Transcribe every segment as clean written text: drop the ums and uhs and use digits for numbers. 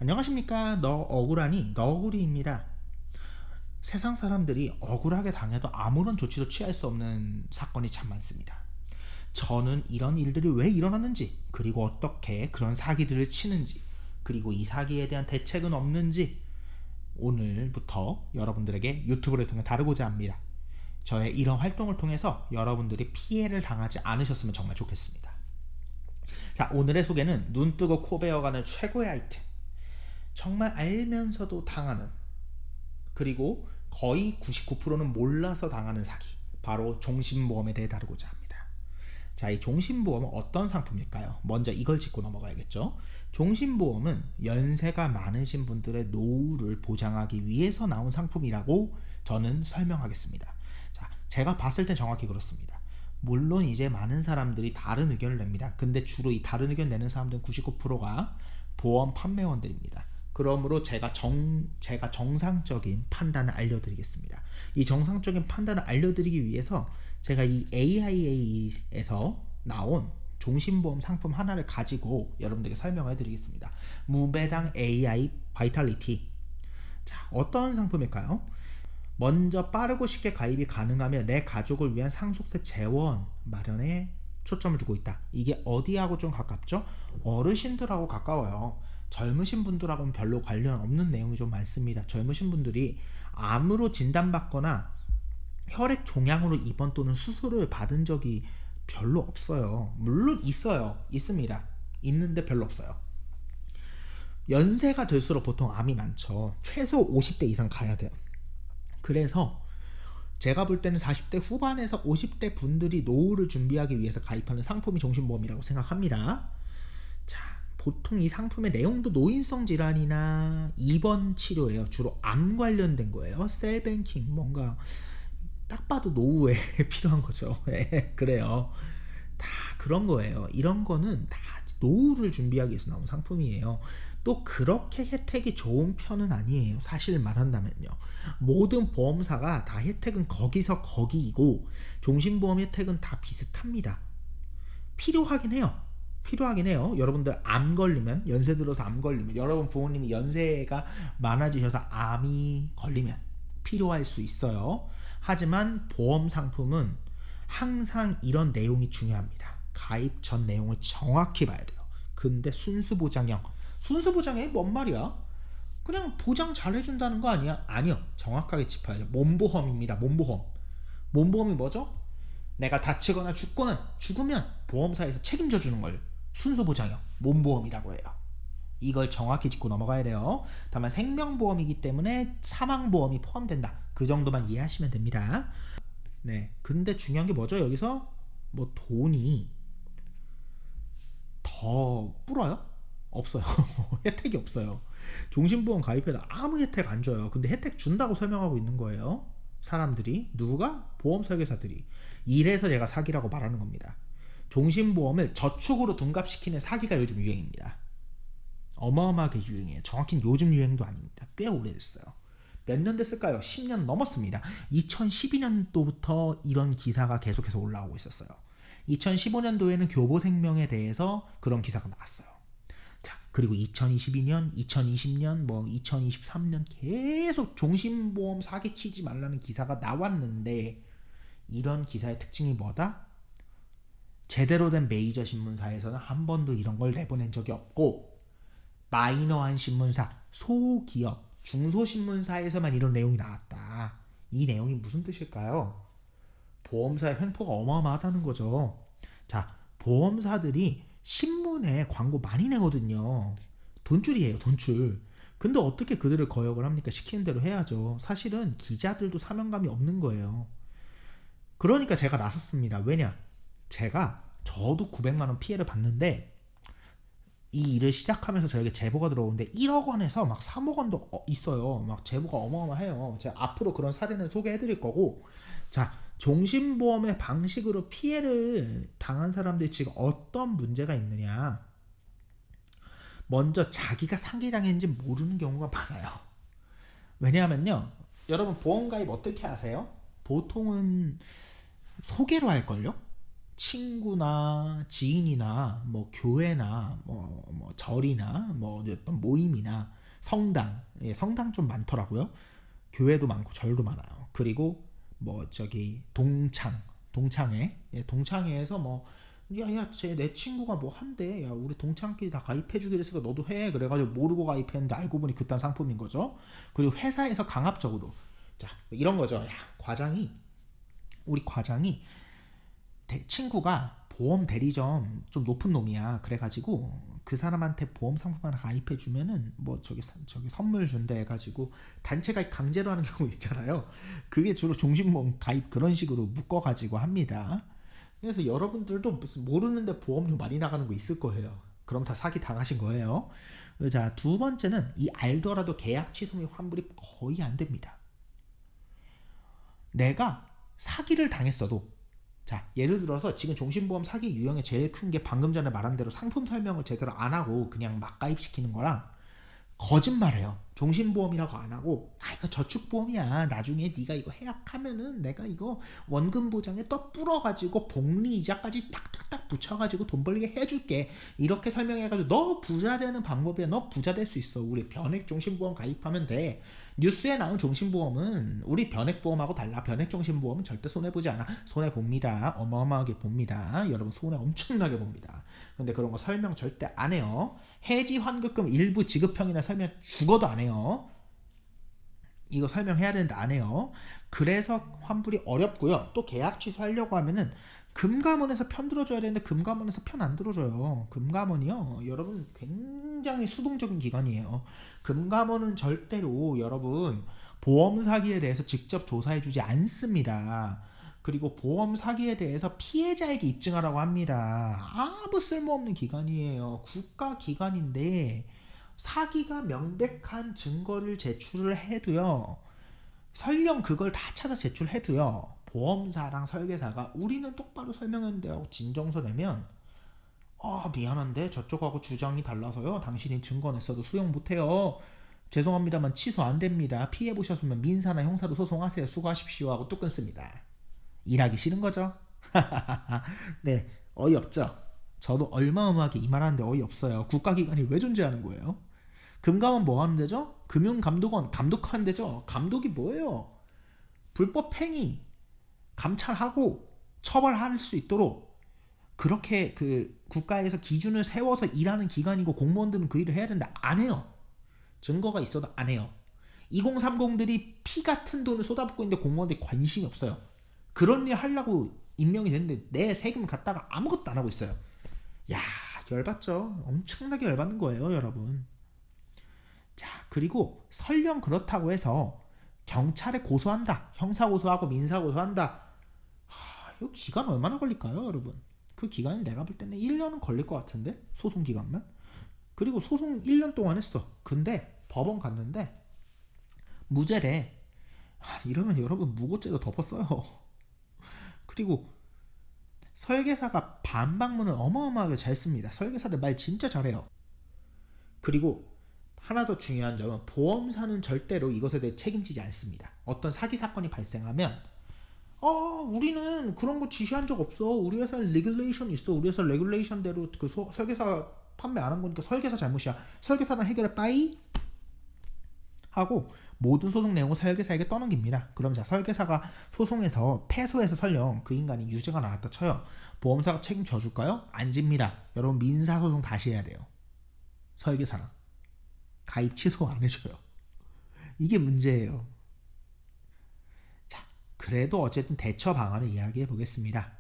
안녕하십니까. 너 억울하니? 너구리입니다. 세상 사람들이 억울하게 당해도 아무런 조치도 취할 수 없는 사건이 참 많습니다. 저는 이런 일들이 왜 일어났는지, 그리고 어떻게 그런 사기들을 치는지, 그리고 이 사기에 대한 대책은 없는지 오늘부터 여러분들에게 유튜브를 통해 다루고자 합니다. 저의 이런 활동을 통해서 여러분들이 피해를 당하지 않으셨으면 정말 좋겠습니다. 자, 오늘의 소개는 눈 뜨고 코 베어가는 최고의 아이템. 정말 알면서도 당하는, 그리고 거의 99%는 몰라서 당하는 사기, 바로 종신보험에 대해 다루고자 합니다. 자, 이 종신보험은 어떤 상품일까요? 먼저 이걸 짚고 넘어가야겠죠. 종신보험은 연세가 많으신 분들의 노후를 보장하기 위해서 나온 상품이라고 저는 설명하겠습니다. 자, 제가 봤을 때 정확히 그렇습니다. 물론 이제 많은 사람들이 다른 의견을 냅니다. 근데 주로 이 다른 의견 내는 사람들은 99%가 보험 판매원들입니다. 그러므로 제가 정상적인 판단을 알려드리겠습니다. 이 정상적인 판단을 알려드리기 위해서 제가 이 AIA에서 나온 종신보험 상품 하나를 가지고 여러분들에게 설명해 드리겠습니다. 무배당 AI 바이탈리티. 자, 어떤 상품일까요? 먼저 빠르고 쉽게 가입이 가능하며 내 가족을 위한 상속세 재원 마련에 초점을 두고 있다. 이게 어디하고 좀 가깝죠? 어르신들하고 가까워요. 젊으신 분들하고는 별로 관련 없는 내용이 좀 많습니다. 젊으신 분들이 암으로 진단받거나 혈액 종양으로 입원 또는 수술을 받은 적이 별로 없어요. 물론 있어요. 있습니다. 있는데 별로 없어요. 연세가 들수록 보통 암이 많죠. 최소 50대 이상 가야 돼요. 그래서 제가 볼 때는 40대 후반에서 50대 분들이 노후를 준비하기 위해서 가입하는 상품이 종신보험이라고 생각합니다. 자, 보통 이 상품의 내용도 노인성 질환이나 입원 치료예요. 주로 암 관련된 거예요. 셀뱅킹, 뭔가 딱 봐도 노후에 필요한 거죠. 그래요. 다 그런 거예요. 이런 거는 다 노후를 준비하기 위해서 나온 상품이에요. 또 그렇게 혜택이 좋은 편은 아니에요. 사실 말한다면요. 모든 보험사가 다 혜택은 거기서 거기이고 종신보험 혜택은 다 비슷합니다. 필요하긴 해요. 필요하긴 해요. 여러분들 암 걸리면, 연세 들어서 암 걸리면, 여러분 부모님이 연세가 많아지셔서 암이 걸리면 필요할 수 있어요. 하지만 보험 상품은 항상 이런 내용이 중요합니다. 가입 전 내용을 정확히 봐야 돼요. 근데 순수보장형. 순수보장이 뭔 말이야? 그냥 보장 잘 해준다는 거 아니야? 아니요. 정확하게 짚어야죠. 몸보험입니다. 몸보험. 몸보험이 뭐죠? 내가 다치거나 죽으면 보험사에서 책임져 주는 걸 순수보장형, 몸보험이라고 해요. 이걸 정확히 짚고 넘어가야 돼요. 다만 생명보험이기 때문에 사망보험이 포함된다. 그 정도만 이해하시면 됩니다. 네. 근데 중요한 게 뭐죠? 여기서 뭐 돈이 더 불어요? 없어요. 혜택이 없어요. 종신보험 가입해도 아무 혜택 안 줘요. 근데 혜택 준다고 설명하고 있는 거예요. 사람들이. 누가? 보험 설계사들이. 이래서 제가 사기라고 말하는 겁니다. 종신보험을 저축으로 둔갑시키는 사기가 요즘 유행입니다. 어마어마하게 유행해요. 정확히는 요즘 유행도 아닙니다. 꽤 오래됐어요. 몇 년 됐을까요? 10년 넘었습니다. 2012년도부터 이런 기사가 계속해서 올라오고 있었어요. 2015년도에는 교보생명에 대해서 그런 기사가 나왔어요. 자, 그리고 2022년, 2020년, 2023년 계속 종신보험 사기 치지 말라는 기사가 나왔는데, 이런 기사의 특징이 뭐다? 제대로 된 메이저 신문사에서는 한 번도 이런 걸 내보낸 적이 없고, 마이너한 신문사, 소기업, 중소신문사에서만 이런 내용이 나왔다. 이 내용이 무슨 뜻일까요? 보험사의 횡포가 어마어마하다는 거죠. 자, 보험사들이 신문에 광고 많이 내거든요. 돈줄이에요, 돈줄. 근데 어떻게 그들을 거역을 합니까? 시키는 대로 해야죠. 사실은 기자들도 사명감이 없는 거예요. 그러니까 제가 나섰습니다. 왜냐? 저도 900만 원 피해를 봤는데, 이 일을 시작하면서 저에게 제보가 들어오는데 1억 원에서 막 3억 원도 있어요. 막 제보가 어마어마해요. 제가 앞으로 그런 사례는 소개해드릴 거고. 자, 종신보험의 방식으로 피해를 당한 사람들이 지금 어떤 문제가 있느냐. 먼저 자기가 사기당했는지 모르는 경우가 많아요. 왜냐하면요, 여러분 보험 가입 어떻게 하세요? 보통은 소개로 할걸요? 친구나 지인이나 뭐 교회나 뭐 절이나 뭐 어떤 모임이나 성당, 예, 성당 좀 많더라고요. 교회도 많고 절도 많아요. 그리고 뭐 저기 동창회, 예, 동창회에서 뭐 야야 내 친구가 뭐 한대, 야 우리 동창끼리 다 가입해주기로 했으니까 너도 해, 그래가지고 모르고 가입했는데 알고 보니 그딴 상품인 거죠. 그리고 회사에서 강압적으로, 자 이런 거죠. 야 과장이, 우리 과장이 친구가 보험 대리점 좀 높은 놈이야. 그래가지고 그 사람한테 보험 상품 하나 가입해 주면은 뭐 저기 선물 준대 해가지고 단체 가입 강제로 하는 경우 있잖아요. 그게 주로 종신보험 가입 그런 식으로 묶어가지고 합니다. 그래서 여러분들도 무슨 모르는데 보험료 많이 나가는 거 있을 거예요. 그럼 다 사기 당하신 거예요. 자, 두 번째는 이 알더라도 계약 취소 및 환불이 거의 안 됩니다. 내가 사기를 당했어도, 자 예를 들어서 지금 종신보험 사기 유형의 제일 큰 게 방금 전에 말한 대로 상품 설명을 제대로 안 하고 그냥 막 가입시키는 거랑, 거짓말해요. 종신보험이라고 안 하고 이거 저축보험이야, 나중에 네가 이거 해약하면은 내가 이거 원금 보장에 떠 불어가지고 복리이자까지 딱딱딱 붙여가지고 돈 벌게 해줄게, 이렇게 설명해가지고 너 부자 되는 방법이야, 너 부자 될 수 있어, 우리 변액 종신보험 가입하면 돼. 뉴스에 나온 종신보험은 우리 변액보험하고 달라. 변액 종신보험은 절대 손해보지 않아. 손해봅니다. 어마어마하게 봅니다. 여러분 손해 엄청나게 봅니다. 근데 그런 거 설명 절대 안 해요. 해지 환급금 일부 지급형이나 설명 죽어도 안 해요. 이거 설명해야 되는데 안 해요. 그래서 환불이 어렵고요. 또 계약 취소하려고 하면은 금감원에서 편 들어줘야 되는데 금감원에서 편 안 들어줘요. 금감원이요, 여러분 굉장히 수동적인 기관이에요. 금감원은 절대로 여러분 보험 사기에 대해서 직접 조사해주지 않습니다. 그리고 보험 사기에 대해서 피해자에게 입증하라고 합니다. 아무 쓸모없는 기관이에요. 국가 기관인데 사기가 명백한 증거를 제출을 해도요, 설령 그걸 다 찾아 제출해도요, 보험사랑 설계사가 우리는 똑바로 설명했는데 하고 진정서 내면 미안한데 저쪽하고 주장이 달라서요, 당신이 증거 냈어도 수용 못해요, 죄송합니다만 취소 안됩니다, 피해보셨으면 민사나 형사로 소송하세요, 수고하십시오 하고 뚝 끊습니다. 일하기 싫은 거죠. 네, 어이없죠. 저도 얼마어마하게 이 말하는데 어이없어요. 국가기관이 왜 존재하는 거예요? 금감원 뭐 하는 데죠? 금융감독원 감독하는 데죠. 감독이 뭐예요? 불법 행위 감찰하고 처벌할 수 있도록 그렇게 그 국가에서 기준을 세워서 일하는 기관이고, 공무원들은 그 일을 해야 되는데 안 해요. 증거가 있어도 안 해요. 2030들이 피 같은 돈을 쏟아붓고 있는데 공무원들이 관심이 없어요. 그런 일 하려고 임명이 됐는데 내 세금 갖다가 아무것도 안 하고 있어요. 야, 열받죠. 엄청나게 열받는 거예요, 여러분. 자, 그리고 설령 그렇다고 해서 경찰에 고소한다, 형사고소하고 민사고소한다, 이거 기간 얼마나 걸릴까요, 여러분? 그 기간이 내가 볼 때는 1년은 걸릴 것 같은데, 소송 기간만. 그리고 소송 1년 동안 했어. 근데 법원 갔는데 무죄래. 이러면 여러분 무고죄도 덮었어요. 그리고 설계사가 반박문을 어마어마하게 잘 씁니다. 설계사들 말 진짜 잘해요. 그리고 하나 더 중요한 점은 보험사는 절대로 이것에 대해 책임지지 않습니다. 어떤 사기 사건이 발생하면 우리는 그런 거 지시한 적 없어, 우리 회사에 레귤레이션 있어, 우리 회사 레귤레이션대로 그 설계사 판매 안 한 거니까 설계사 잘못이야, 설계사랑 해결해 빠이 하고 모든 소송 내용을 설계사에게 떠넘깁니다. 그럼 자, 설계사가 소송에서 패소해서 설령 그 인간이 유죄가 나왔다 쳐요. 보험사가 책임져 줄까요? 안 집니다. 여러분 민사소송 다시 해야 돼요. 설계사랑 가입 취소 안 해줘요. 이게 문제예요. 자, 그래도 어쨌든 대처 방안을 이야기해 보겠습니다.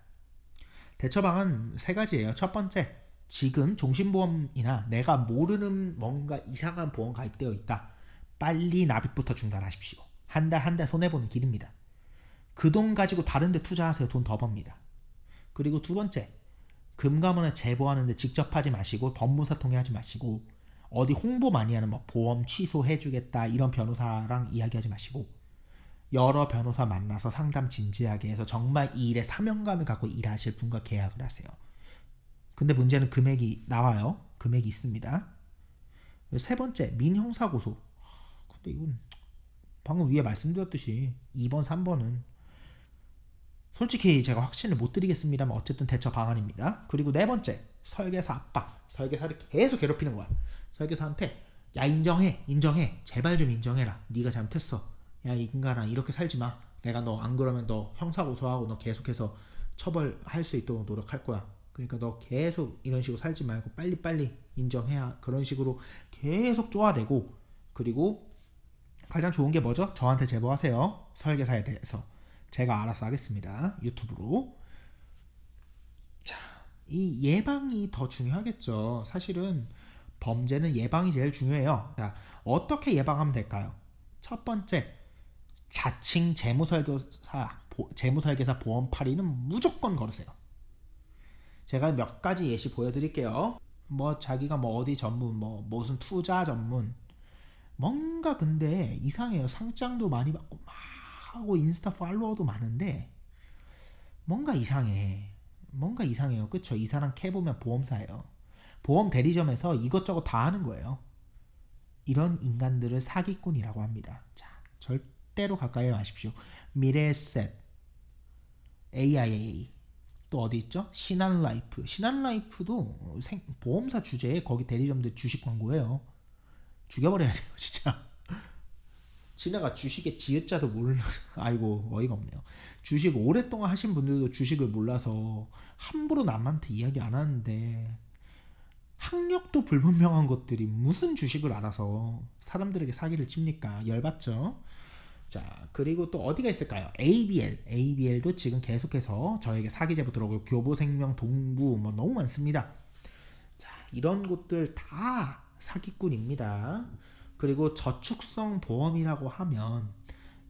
대처 방안 세 가지예요. 첫 번째, 지금 종신보험이나 내가 모르는 뭔가 이상한 보험 가입되어 있다, 빨리 납입부터 중단하십시오. 한 달 한 달 손해보는 길입니다. 그 돈 가지고 다른 데 투자하세요. 돈 더 법니다. 그리고 두 번째, 금감원에 제보하는데 직접 하지 마시고 법무사 통해하지 마시고 어디 홍보 많이 하는 뭐 보험 취소해주겠다 이런 변호사랑 이야기하지 마시고 여러 변호사 만나서 상담 진지하게 해서 정말 이 일에 사명감을 갖고 일하실 분과 계약을 하세요. 근데 문제는 금액이 나와요. 금액이 있습니다. 세 번째, 민형사고소. 근데 이건 방금 위에 말씀드렸듯이 2번, 3번은 솔직히 제가 확신을 못 드리겠습니다만 어쨌든 대처 방안입니다. 그리고 네 번째, 설계사 압박. 설계사를 계속 괴롭히는 거야. 설계사한테 야 인정해 제발 좀 인정해라, 네가 잘못했어, 야 이 인간아 이렇게 살지 마, 내가 너 안 그러면 너 형사 고소하고 너 계속해서 처벌할 수 있도록 노력할 거야, 그러니까 너 계속 이런 식으로 살지 말고 빨리빨리 인정해야, 그런 식으로 계속 쪼아대고, 그리고 가장 좋은 게 뭐죠? 저한테 제보하세요. 설계사에 대해서 제가 알아서 하겠습니다, 유튜브로. 자, 이 예방이 더 중요하겠죠. 사실은 범죄는 예방이 제일 중요해요. 자, 어떻게 예방하면 될까요? 첫 번째, 자칭 재무설계사 보험 파리는 무조건 걸으세요. 제가 몇 가지 예시 보여드릴게요. 뭐 자기가 뭐 어디 전문, 뭐 무슨 투자 전문, 뭔가 근데 이상해요. 상장도 많이 받고 막 하고 인스타 팔로워도 많은데 뭔가 이상해. 뭔가 이상해요. 그쵸? 이 사람 캐 보면 보험사예요. 보험 대리점에서 이것저것 다 하는 거예요. 이런 인간들을 사기꾼이라고 합니다. 자, 절대로 가까이 마십시오. 미래에셋, AIA, 또 어디 있죠? 신한라이프. 신한라이프도 보험사 주제에 거기 대리점들 주식 광고예요. 죽여버려야 돼요, 진짜. 지네가 주식의 지읒자도 몰라. 아이고 어이가 없네요. 주식 오랫동안 하신 분들도 주식을 몰라서 함부로 남한테 이야기 안 하는데, 학력도 불분명한 것들이 무슨 주식을 알아서 사람들에게 사기를 칩니까? 열받죠? 자, 그리고 또 어디가 있을까요? ABL도 지금 계속해서 저에게 사기 제보 들어오고, 교보생명, 동부 뭐 너무 많습니다. 자, 이런 곳들 다 사기꾼입니다. 그리고 저축성 보험이라고 하면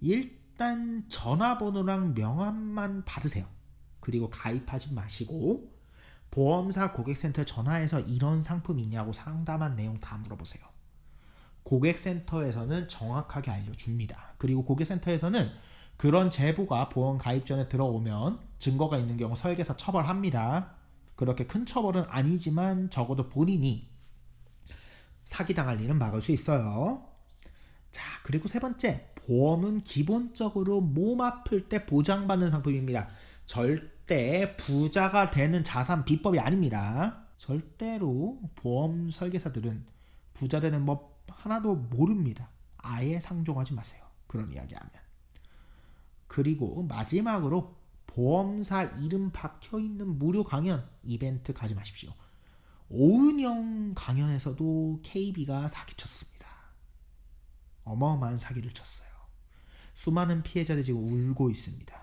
일단 전화번호랑 명함만 받으세요. 그리고 가입하지 마시고 보험사 고객센터에 전화해서 이런 상품이 있냐고 상담한 내용 다 물어보세요. 고객센터에서는 정확하게 알려줍니다. 그리고 고객센터에서는 그런 제보가 보험 가입 전에 들어오면 증거가 있는 경우 설계사 처벌합니다. 그렇게 큰 처벌은 아니지만 적어도 본인이 사기당할 일은 막을 수 있어요. 자, 그리고 세 번째, 보험은 기본적으로 몸 아플 때 보장받는 상품입니다. 절대 부자가 되는 자산 비법이 아닙니다. 절대로 보험 설계사들은 부자 되는 법 하나도 모릅니다. 아예 상종하지 마세요, 그런 이야기하면. 그리고 마지막으로 보험사 이름 박혀있는 무료 강연 이벤트 가지 마십시오. 오은영 강연에서도 KB가 사기쳤습니다. 어마어마한 사기를 쳤어요. 수많은 피해자들이 지금 울고 있습니다.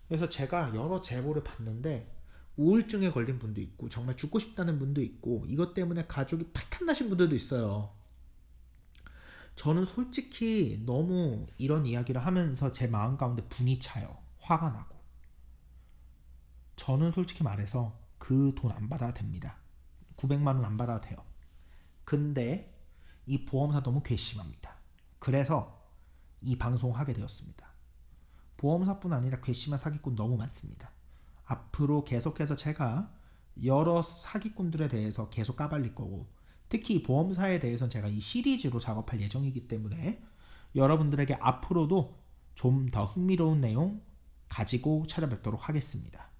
그래서 제가 여러 제보를 봤는데 우울증에 걸린 분도 있고 정말 죽고 싶다는 분도 있고 이것 때문에 가족이 파탄나신 분들도 있어요. 저는 솔직히 너무 이런 이야기를 하면서 제 마음 가운데 분이 차요. 화가 나고. 저는 솔직히 말해서 그 돈 안 받아도 됩니다. 900만 원 안 받아도 돼요. 근데 이 보험사 너무 괘씸합니다. 그래서 이 방송을 하게 되었습니다. 보험사뿐 아니라 괘씸한 사기꾼 너무 많습니다. 앞으로 계속해서 제가 여러 사기꾼들에 대해서 계속 까발릴 거고, 특히 보험사에 대해서는 제가 이 시리즈로 작업할 예정이기 때문에 여러분들에게 앞으로도 좀 더 흥미로운 내용 가지고 찾아뵙도록 하겠습니다.